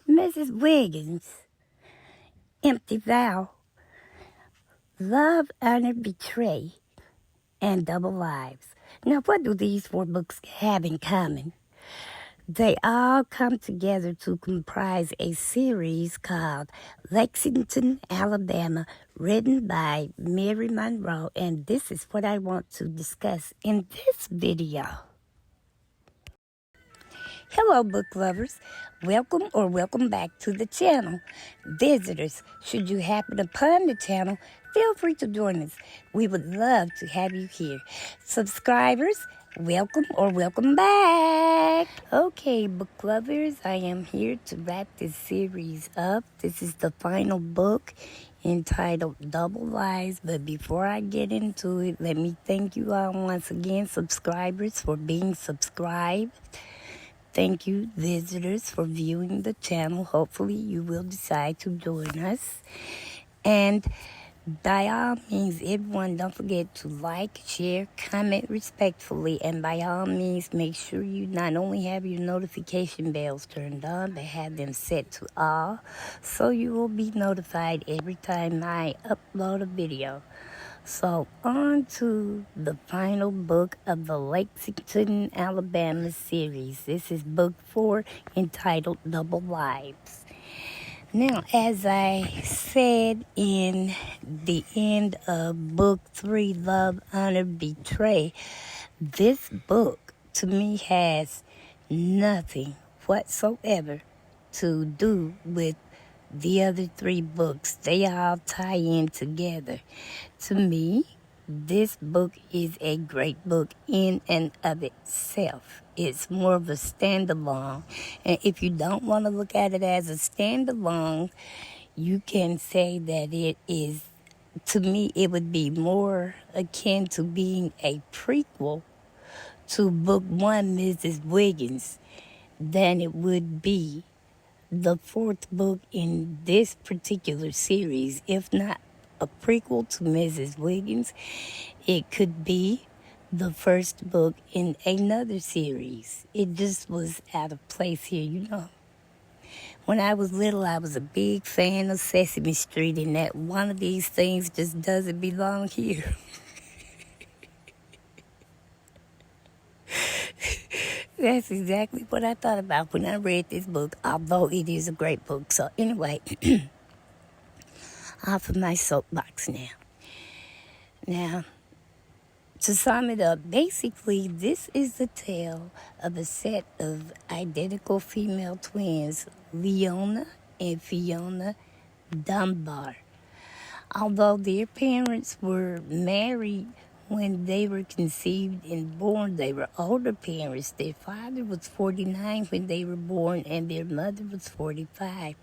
Mrs. Wiggins, Empty Vow, Love, Honor, Betray, and Double Lives. Now, what do these 4 books have in common? They all come together to comprise a series called Lexington, Alabama, written by Mary Monroe, and this is what I want to discuss in this video. Hello, book lovers. Welcome back to the channel. Visitors, should you happen upon the channel, feel free to join us. We would love to have you here. Subscribers, welcome back. Okay, book lovers, I am here to wrap this series up. This is the final book entitled Double Lies. But before I get into it, let me thank you all once again, subscribers, for being subscribed. Thank you, visitors, for viewing the channel. Hopefully, you will decide to join us. And by all means, everyone, don't forget to like, share, comment respectfully. And by all means, make sure you not only have your notification bells turned on, but have them set to all, so you will be notified every time I upload a video. So, on to the final book of the Lexington, Alabama series. This is book 4, entitled Double Lives. Now, as I said in the end of book 3, Love, Honor, Betray, this book, to me, has nothing whatsoever to do with the other 3 books. They all tie in together. To me, this book is a great book in and of itself. It's more of a standalone. And if you don't want to look at it as a standalone, you can say that it is, to me, it would be more akin to being a prequel to book 1, Mrs. Wiggins, than it would be the 4th book in this particular series. If not a prequel to Mrs. Wiggins, it could be the first book in another series. It just was out of place here, you know. When I was little, I was a big fan of Sesame Street, and that one of these things just doesn't belong here. That's exactly what I thought about when I read this book, although it is a great book. So anyway, off of my soapbox now. Now, to sum it up, basically, this is the tale of a set of identical female twins, Leona and Fiona Dunbar. Although their parents were married when they were conceived and born, they were older parents. Their father was 49 when they were born, and their mother was 45.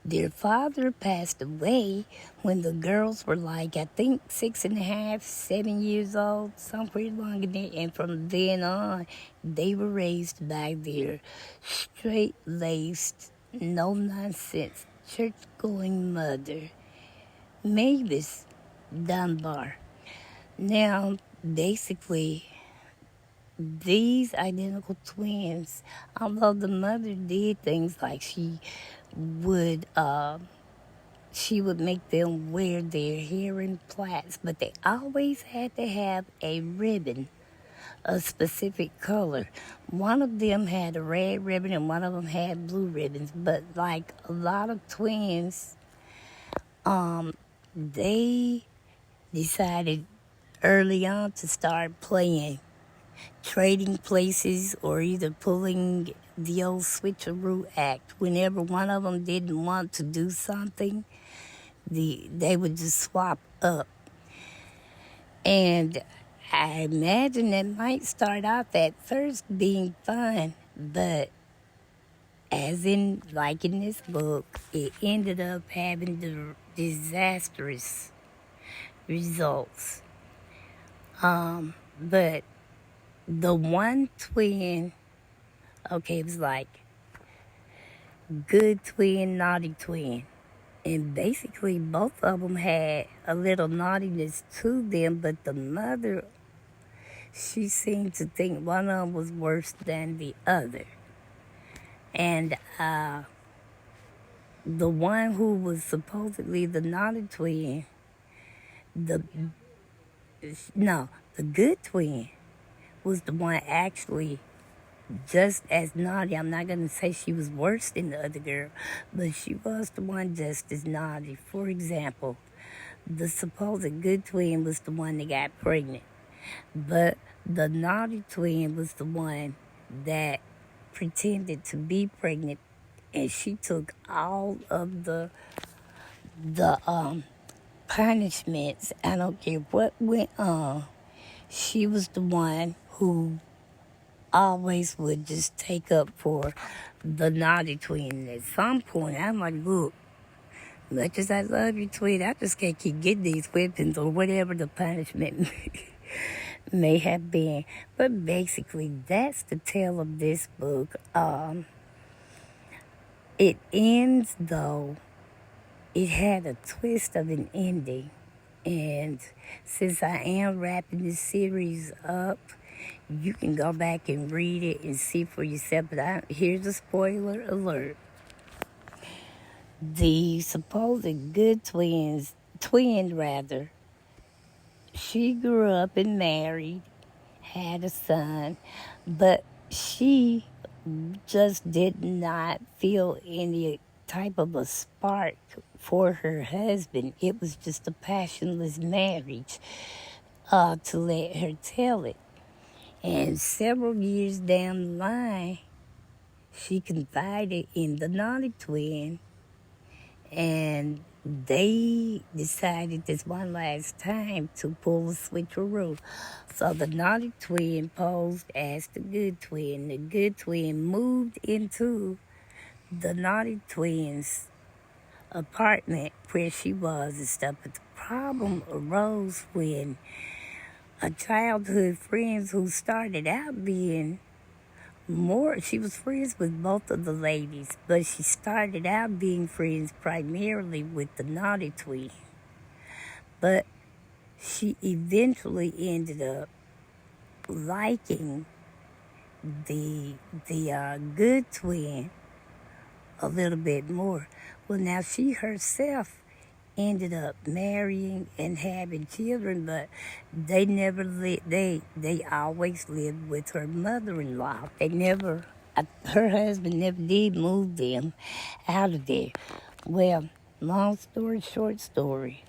Their father passed away when the girls were like, I think 6.5, 7 years old, somewhere along in there. And from then on, they were raised by their straight-laced, no-nonsense, church-going mother, Mavis Dunbar. Now, basically, these identical twins, although the mother did things like she would make them wear their hair in plaits, but they always had to have a ribbon, a specific color. One of them had a red ribbon and one of them had blue ribbons. But like a lot of twins, they decided early on to start playing trading places, or either pulling the old switcheroo act. Whenever one of them didn't want to do something, they would just swap up. And I imagine that might start out at first being fun, but as in, like in this book, it ended up having the disastrous results. But the one twin, okay, it was like good twin, naughty twin. And basically both of them had a little naughtiness to them, but the mother, she seemed to think one of them was worse than the other. And the one who was supposedly the naughty twin, the no, the good twin was the one actually just as naughty. I'm not going to say she was worse than the other girl, but she was the one just as naughty. For example, the supposed good twin was the one that got pregnant, but the naughty twin was the one that pretended to be pregnant, and she took all of the punishments. I don't care what went on. She was the one who always would just take up for the naughty twin. At some point, I'm like, look, much as I love you, twin, I just can't keep getting these weapons or whatever the punishment may have been. But basically, that's the tale of this book. It ends, though, it had a twist of an ending. And since I am wrapping this series up, you can go back and read it and see for yourself. But here's a spoiler alert. The supposed good twin, she grew up and married, had a son, but she just did not feel any type of a spark for her husband. It was just a passionless marriage, to let her tell it. And several years down the line, she confided in the naughty twin, and they decided this one last time to pull a switcheroo. So the naughty twin posed as the good twin. The good twin moved into the naughty twin's apartment where she was and stuff. But the problem arose when a childhood friend who started out being she was friends with both of the ladies, but she started out being friends primarily with the naughty twin. But she eventually ended up liking the good twin a little bit more. Well, now she herself ended up marrying and having children, but they never lived. They always lived with her mother-in-law. Her husband never did move them out of there. Well, long story, short story.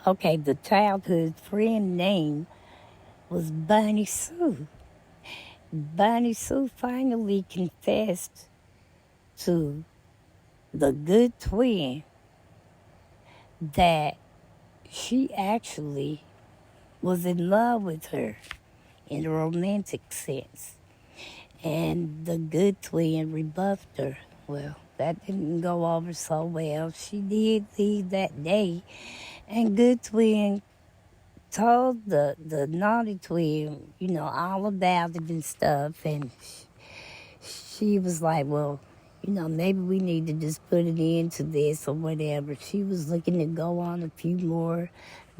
Okay, the childhood friend name was Bonnie Sue. Bonnie Sue finally confessed to the good twin that she actually was in love with her in a romantic sense. And the good twin rebuffed her. Well, that didn't go over so well. She did leave that day, and good twin told the naughty twin, all about it and stuff. And she was like, well, maybe we need to just put it into this or whatever. She was looking to go on a few more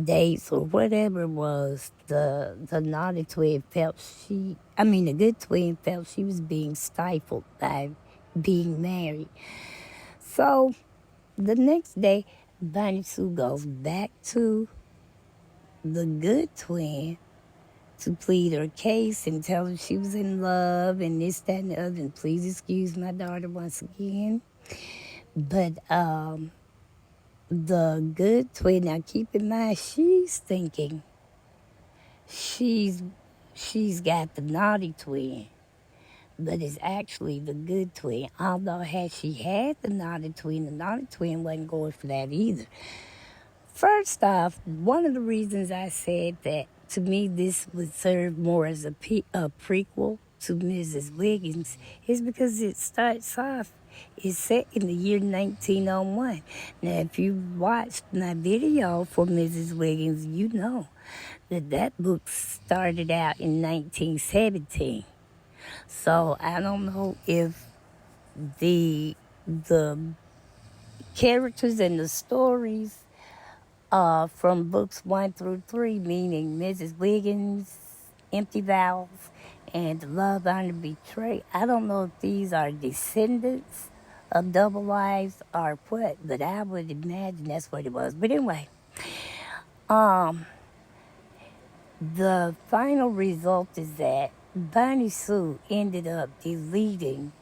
dates or whatever it was. The naughty twin the good twin felt she was being stifled by being married. So the next day, Bonnie Sue goes back to the good twin to plead her case and tell her she was in love and this, that, and the other. And please excuse my daughter once again. But the good twin, now keep in mind, she's thinking she's got the naughty twin, but it's actually the good twin. Although had she had the naughty twin wasn't going for that either. First off, one of the reasons I said that to me this would serve more as a prequel to Mrs. Wiggins is because it starts off, it's set in the year 1901. Now, if you watched my video for Mrs. Wiggins, you know that book started out in 1917. So I don't know if the characters and the stories from books 1 through 3, meaning Mrs. Wiggins, Empty Vows, and Love, Honor, Betray. I don't know if these are descendants double lives or what, but I would imagine that's what it was. But anyway, um, the final result is that Bonnie Sue ended up deleting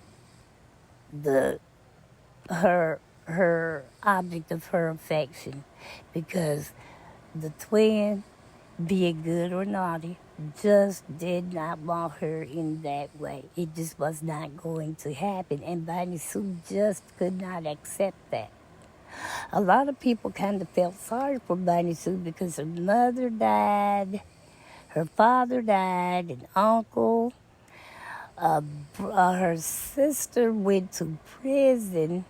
the her object of her affection because the twin, be it good or naughty, just did not want her in that way. It just was not going to happen, and Bonnie Sue just could not accept that. A lot of people kind of felt sorry for Bonnie Sue because her mother died, her father died, an uncle, her sister went to prison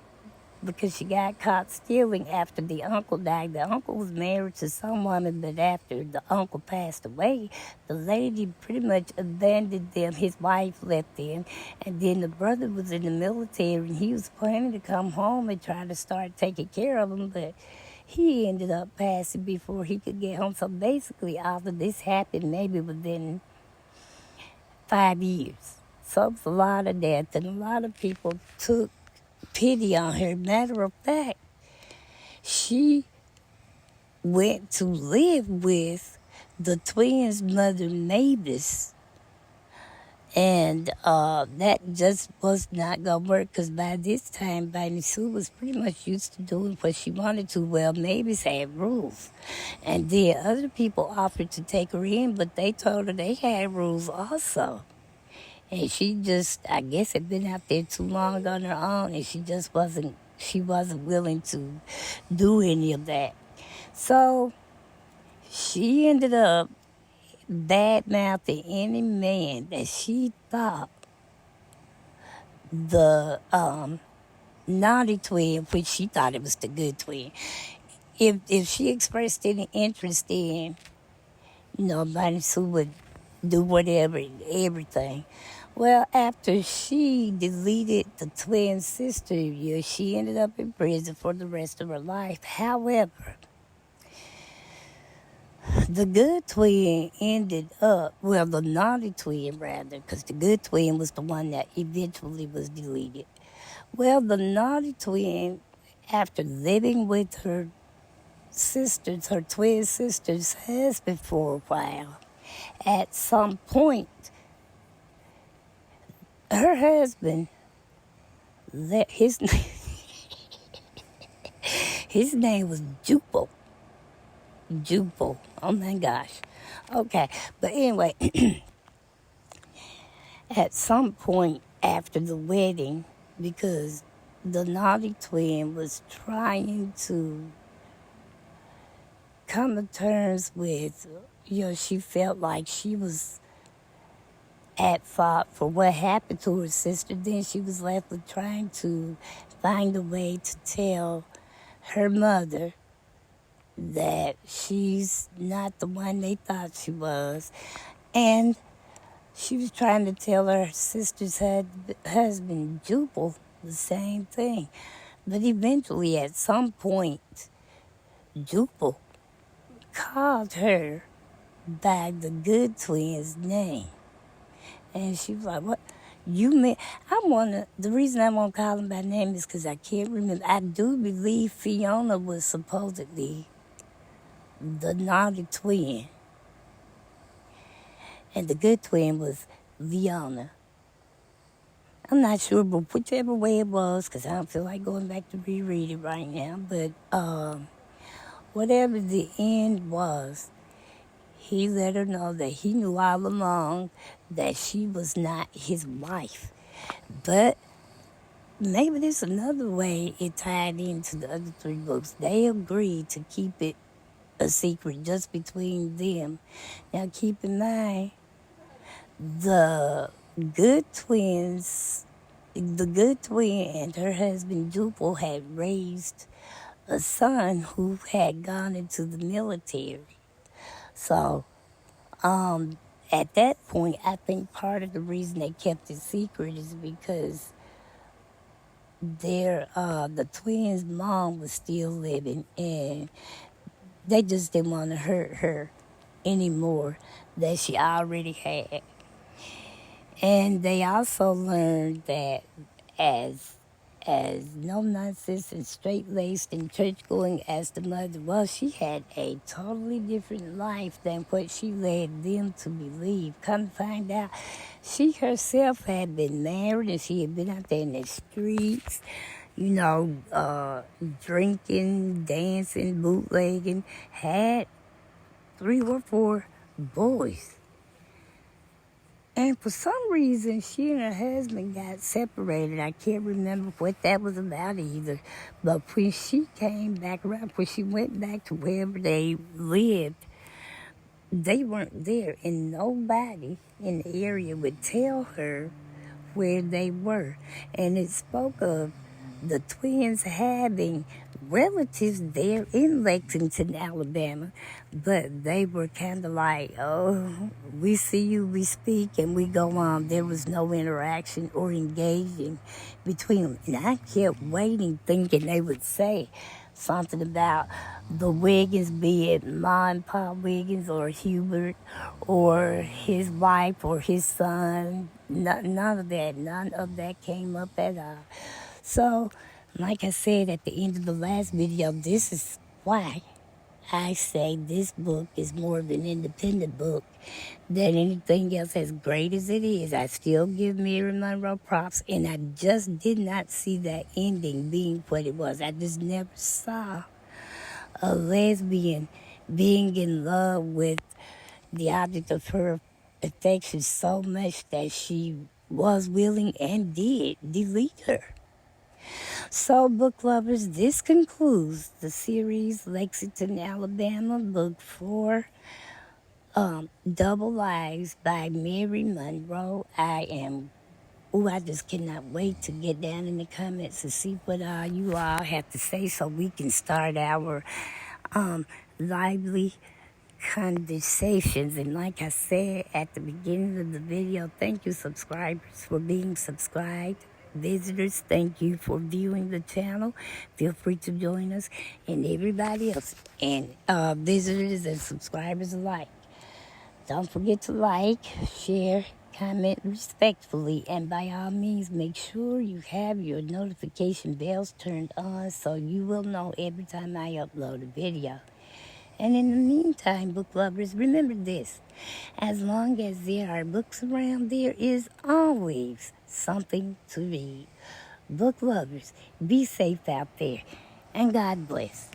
because she got caught stealing after the uncle died. The uncle was married to some woman, but after the uncle passed away, the lady pretty much abandoned them. His wife left them, and then the brother was in the military, and he was planning to come home and try to start taking care of them, but he ended up passing before he could get home. So basically, all of this happened maybe within 5 years. So it was a lot of death, and a lot of people took pity on her. Matter of fact, she went to live with the twins' mother, Mavis, and that just was not gonna work because by this time, Bonnie Sue was pretty much used to doing what she wanted to. Well, Mavis had rules, and then other people offered to take her in, but they told her they had rules also. And she just, I guess, had been out there too long on her own, and she wasn't willing to do any of that. So she ended up bad-mouthing any man that she thought the naughty twin, which she thought it was the good twin. If she expressed any interest in, Bonnie Sue would do whatever, everything. Well, after she deleted the twin sister, she ended up in prison for the rest of her life. However, the good twin ended up, well, the naughty twin rather, because the good twin was the one that eventually was deleted. Well, the naughty twin, after living with her sisters, her twin sisters' husband for a while, at some point, her husband let his name was Jupel. Jupel. Oh my gosh. Okay. But anyway, at some point after the wedding, because the naughty twin was trying to come to terms with, she felt like she was at fault for what happened to her sister. Then she was left with trying to find a way to tell her mother that she's not the one they thought she was. And she was trying to tell her sister's husband, Jubal, the same thing. But eventually, at some point, Jubal called her by the good twin's name. And she was like, what? The reason I won't call him by name is because I can't remember. I do believe Fiona was supposedly the naughty twin. And the good twin was Leona. I'm not sure, but whichever way it was, because I don't feel like going back to reread it right now. But whatever the end was, he let her know that he knew all along that she was not his wife. But maybe there's another way it tied into the other 3 books. They agreed to keep it a secret just between them. Now keep in mind, the good twin and her husband Jupel had raised a son who had gone into the military. So, at that point, I think part of the reason they kept it secret is because the twins' mom was still living, and they just didn't want to hurt her anymore that she already had. And they also learned that as as no-nonsense and straight-laced and church-going as the mother was, she had a totally different life than what she led them to believe. Come find out, she herself had been married and she had been out there in the streets, drinking, dancing, bootlegging, had 3 or 4 boys. And for some reason, she and her husband got separated. I can't remember what that was about either. But when she came back around, when she went back to wherever they lived, they weren't there. And nobody in the area would tell her where they were. And it spoke of the twins having relatives there in Lexington, Alabama, but they were kind of like, oh, we see you, we speak, and we go on. There was no interaction or engaging between them. And I kept waiting, thinking they would say something about the Wiggins, be it Ma and Pa Wiggins or Hubert or his wife or his son. None of that came up at all. So, like I said at the end of the last video, this is why I say this book is more of an independent book than anything else. As great as it is, I still give Mary Monroe props, and I just did not see that ending being what it was. I just never saw a lesbian being in love with the object of her affection so much that she was willing and did delete her. So, book lovers, this concludes the series Lexington, Alabama, book 4, Double Lives by Mary Monroe. I just cannot wait to get down in the comments to see what you all have to say so we can start our lively conversations. And like I said at the beginning of the video, thank you subscribers for being subscribed. Visitors, thank you for viewing the channel. Feel free to join us, and everybody else, and visitors and subscribers alike. Don't forget to like, share, comment respectfully, and by all means, make sure you have your notification bells turned on so you will know every time I upload a video. And in the meantime, book lovers, remember this. As long as there are books around, there is always something to read. Book lovers, be safe out there, and God bless.